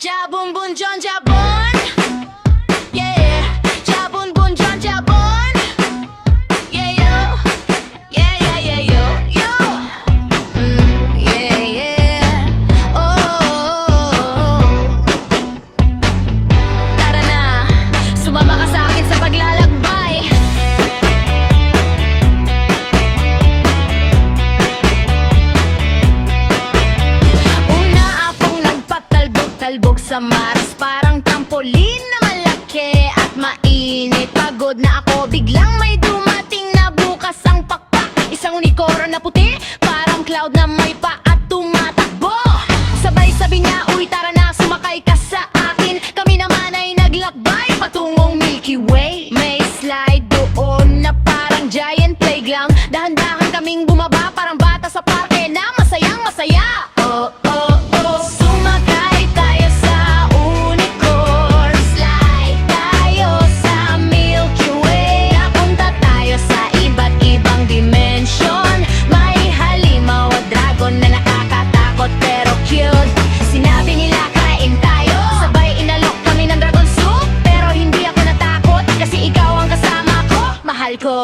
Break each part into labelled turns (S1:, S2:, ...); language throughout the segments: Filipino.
S1: Jabon bun John Jabon. Yeah. Jabon bun John Jabon. Yeah yo. Yeah yeah yeah yo yo. Yeah yeah. Oh. Tara na. Sumama ka sa akin sa paglalakbay. Una akong nagpatalbog-talbog sa Mars, parang trampolin na malaki at mainit. Pagod na ako, biglang may dumating na bukas ang pakpak. Isang unicorn na puti, parang cloud na may paa at tumatakbo. Sabay sabi niya, uy tara na, sumakay ka sa akin. Kami naman ay naglakbay patungong Milky Way. May slide doon na parang giant playground. Dahan-dahan kaming bumaba, parang bata sa parke na masayang masaya. Oh, oh, oh. Sumakay tayo sa unicorn, slide tayo sa Milky Way. Napunta tayo sa iba't ibang dimension. May halimaw at dragon na nakakatakot pero cute. Sinabi nila kain tayo, sabay inalok kami ng dragon soup. Pero hindi ako natakot kasi ikaw ang kasama ko, mahal ko.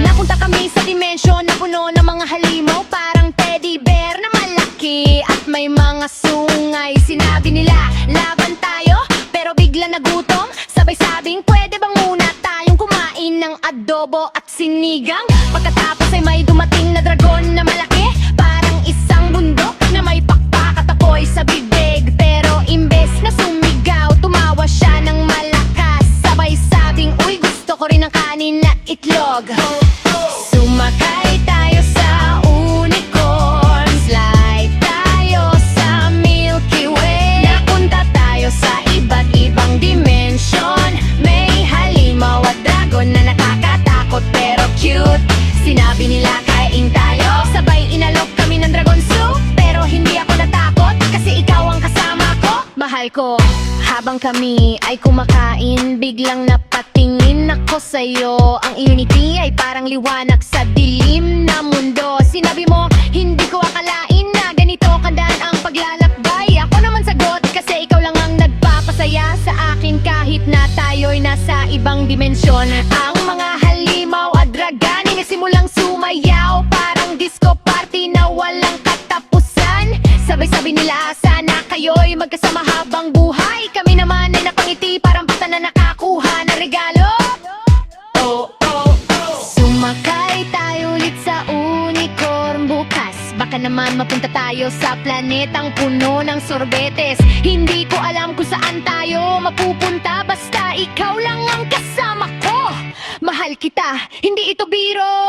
S1: Napunta kami sa dimensyon na puno ng mga halimaw, parang teddy bear na malaki at may mga sungay. Sinabi nila, laban tayo, pero bigla nagutom. Sabay sabing, pwede bang muna tayong kumain ng adobo at sinigang? Pagkatapos ay may dumating na dragon na malaki, parang isang bundok na may pakpak at apoy sa bibig. Pero imbes na sumigaw, tumawa siya ng malakas. Sabay sabing, uy gusto ko rin ng kanin na itlog. Sumakay tayo sa unicorn, slide tayo sa Milky Way. Napunta tayo sa iba't ibang dimension. May halimaw at dragon na nakakatakot pero cute. Sinabi nila kain tayo, sabay inalok kami ng dragon soup. Pero hindi ako natakot kasi ikaw ang kasama ko, mahal ko. Habang kami ay kumakain, biglang napatingin ako sa'yo. Ang unity ay parang liwanag sa dilim na mundo. Sinabi mo, hindi ko akalain na ganito kadaan ang paglalakbay. Ako naman sagot kasi ikaw lang ang nagpapasaya sa akin kahit na tayo'y nasa ibang dimensyon. Ang mga halimaw at dragani na simulang sumayaw, parang disco party na walang katapusan. Sabay-sabi nila sana kayo'y magkasama habang buhay. Kami naman ay napangiti parang bata na nakakuha ng regalo. Oh, oh, oh. Sumakay tayo ulit sa unicorn bukas. Baka naman mapunta tayo sa planetang puno ng sorbetes. Hindi ko alam kung saan tayo mapupunta, basta ikaw lang ang kasama ko. Mahal kita, hindi ito biro.